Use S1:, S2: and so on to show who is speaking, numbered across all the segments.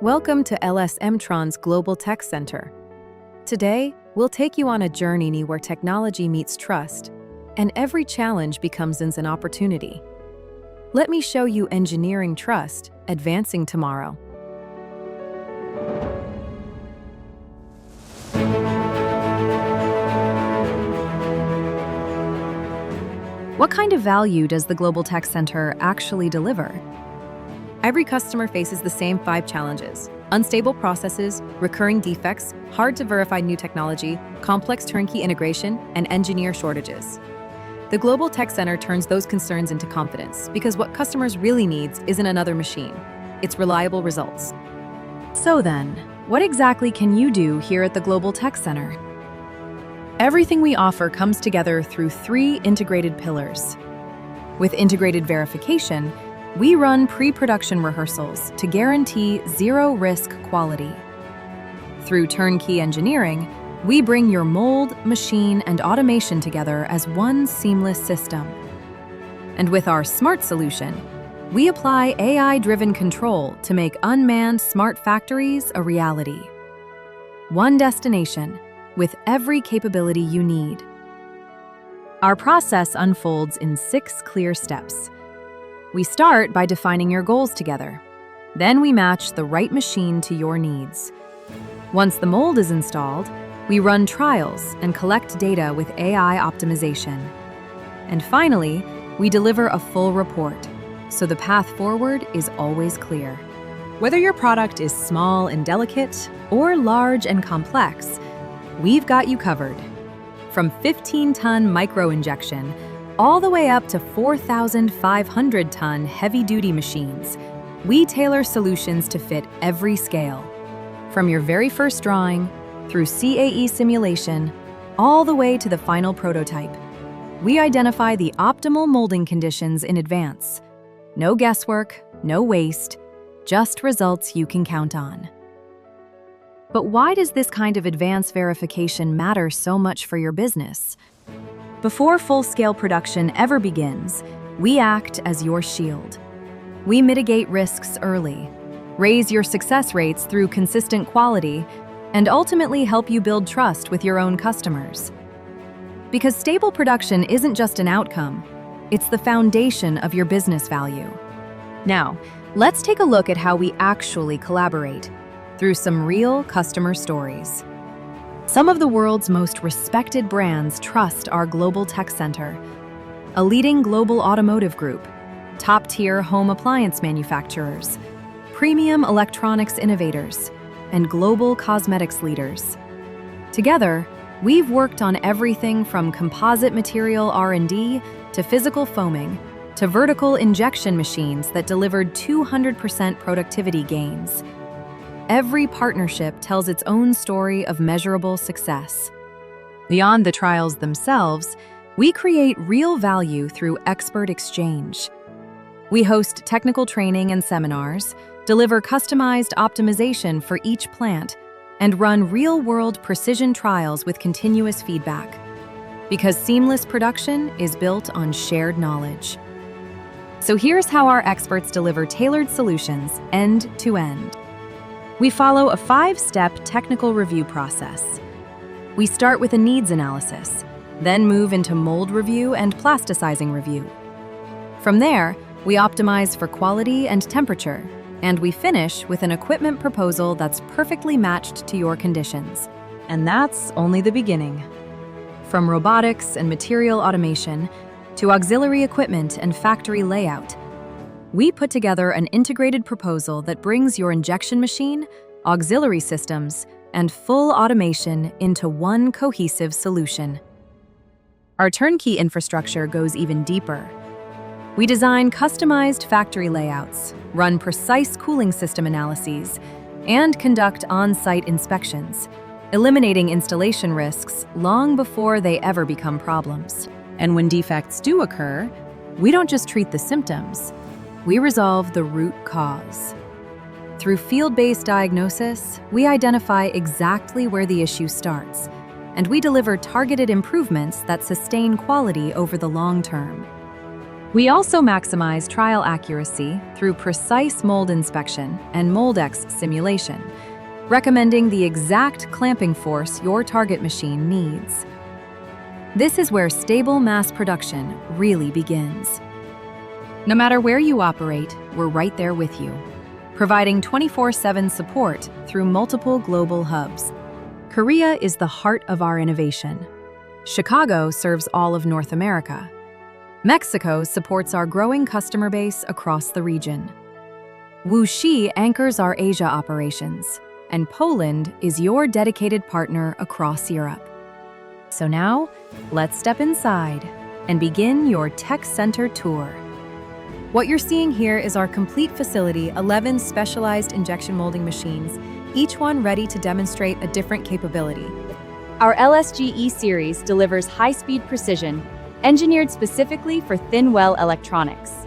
S1: Welcome to Mtron's Global Tech Center. Today, we'll take you on a journey where technology meets trust, and every challenge becomes an opportunity. Let me show you engineering trust, advancing tomorrow. What kind of value does the Global Tech Center actually deliver? Every customer faces the same 5 challenges: unstable processes, recurring defects, hard-to-verify new technology, complex turnkey integration, and engineer shortages. The Global Tech Center turns those concerns into confidence because what customers really need isn't another machine, it's reliable results. So then, what exactly can you do here at the Global Tech Center? Everything we offer comes together through 3 integrated pillars. With integrated verification, we run pre-production rehearsals to guarantee zero-risk quality. Through Turnkey Engineering, we bring your mold, machine, and automation together as one seamless system. And with our smart solution, we apply AI-driven control to make unmanned smart factories a reality. One destination, with every capability you need. Our process unfolds in 6 clear steps. We start by defining your goals together. Then we match the right machine to your needs. Once the mold is installed, we run trials and collect data with AI optimization. And finally, we deliver a full report, so the path forward is always clear. Whether your product is small and delicate or large and complex, we've got you covered. From 15-ton micro-injection all the way up to 4,500-ton heavy-duty machines, we tailor solutions to fit every scale. From your very first drawing, through CAE simulation, all the way to the final prototype, we identify the optimal molding conditions in advance. No guesswork, no waste, just results you can count on. But why does this kind of advanced verification matter so much for your business? Before full-scale production ever begins, we act as your shield. We mitigate risks early, raise your success rates through consistent quality, and ultimately help you build trust with your own customers. Because stable production isn't just an outcome, it's the foundation of your business value. Now, let's take a look at how we actually collaborate through some real customer stories. Some of the world's most respected brands trust our Global Tech Center. A leading global automotive group, top-tier home appliance manufacturers, premium electronics innovators, and global cosmetics leaders. Together, we've worked on everything from composite material R&D to physical foaming to vertical injection machines that delivered 200% productivity gains. Every partnership tells its own story of measurable success. Beyond the trials themselves, we create real value through expert exchange. We host technical training and seminars, deliver customized optimization for each plant, and run real-world precision trials with continuous feedback. Because seamless production is built on shared knowledge. So here's how our experts deliver tailored solutions end-to-end. We follow a 5-step technical review process. We start with a needs analysis, then move into mold review and plasticizing review. From there, we optimize for quality and temperature, and we finish with an equipment proposal that's perfectly matched to your conditions. And that's only the beginning. From robotics and material automation to auxiliary equipment and factory layout, we put together an integrated proposal that brings your injection machine, auxiliary systems, and full automation into one cohesive solution. Our turnkey infrastructure goes even deeper. We design customized factory layouts, run precise cooling system analyses, and conduct on-site inspections, eliminating installation risks long before they ever become problems. And when defects do occur, we don't just treat the symptoms, we resolve the root cause. Through field-based diagnosis, we identify exactly where the issue starts, and we deliver targeted improvements that sustain quality over the long term. We also maximize trial accuracy through precise mold inspection and MoldX simulation, recommending the exact clamping force your target machine needs. This is where stable mass production really begins. No matter where you operate, we're right there with you, providing 24/7 support through multiple global hubs. Korea is the heart of our innovation. Chicago serves all of North America. Mexico supports our growing customer base across the region. Wuxi anchors our Asia operations, and Poland is your dedicated partner across Europe. So now, let's step inside and begin your Tech Center tour. What you're seeing here is our complete facility, 11 specialized injection molding machines, each one ready to demonstrate a different capability.
S2: Our LSG-E series delivers high-speed precision, engineered specifically for thin-well electronics.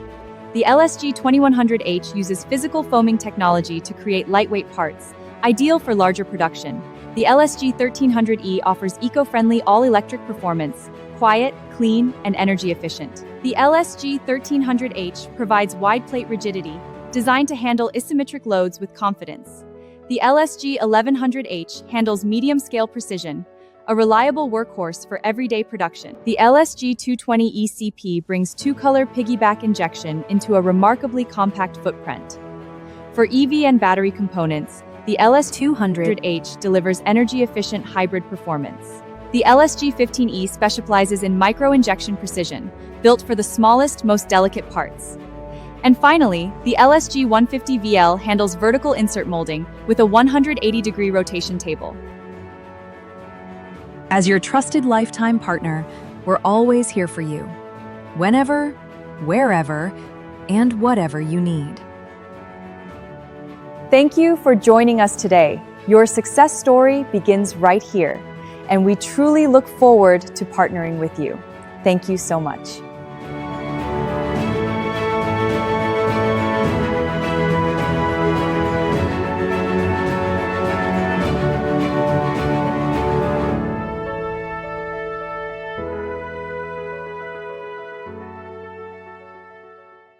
S2: The LSG 2100H uses physical foaming technology to create lightweight parts, ideal for larger production. The LSG 1300E offers eco-friendly all-electric performance, quiet, clean, and energy efficient. The LSG 1300H provides wide plate rigidity, designed to handle asymmetric loads with confidence. The LSG 1100H handles medium-scale precision, a reliable workhorse for everyday production. The LSG 220 ECP brings two-color piggyback injection into a remarkably compact footprint. For EV and battery components, the LSG 200H delivers energy-efficient hybrid performance. The LSG 15E specializes in micro-injection precision, built for the smallest, most delicate parts. And finally, the LSG 150VL handles vertical insert molding with a 180-degree rotation table.
S1: As your trusted lifetime partner, we're always here for you, whenever, wherever, and whatever you need.
S2: Thank you for joining us today. Your success story begins right here, and we truly look forward to partnering with you. Thank you so much.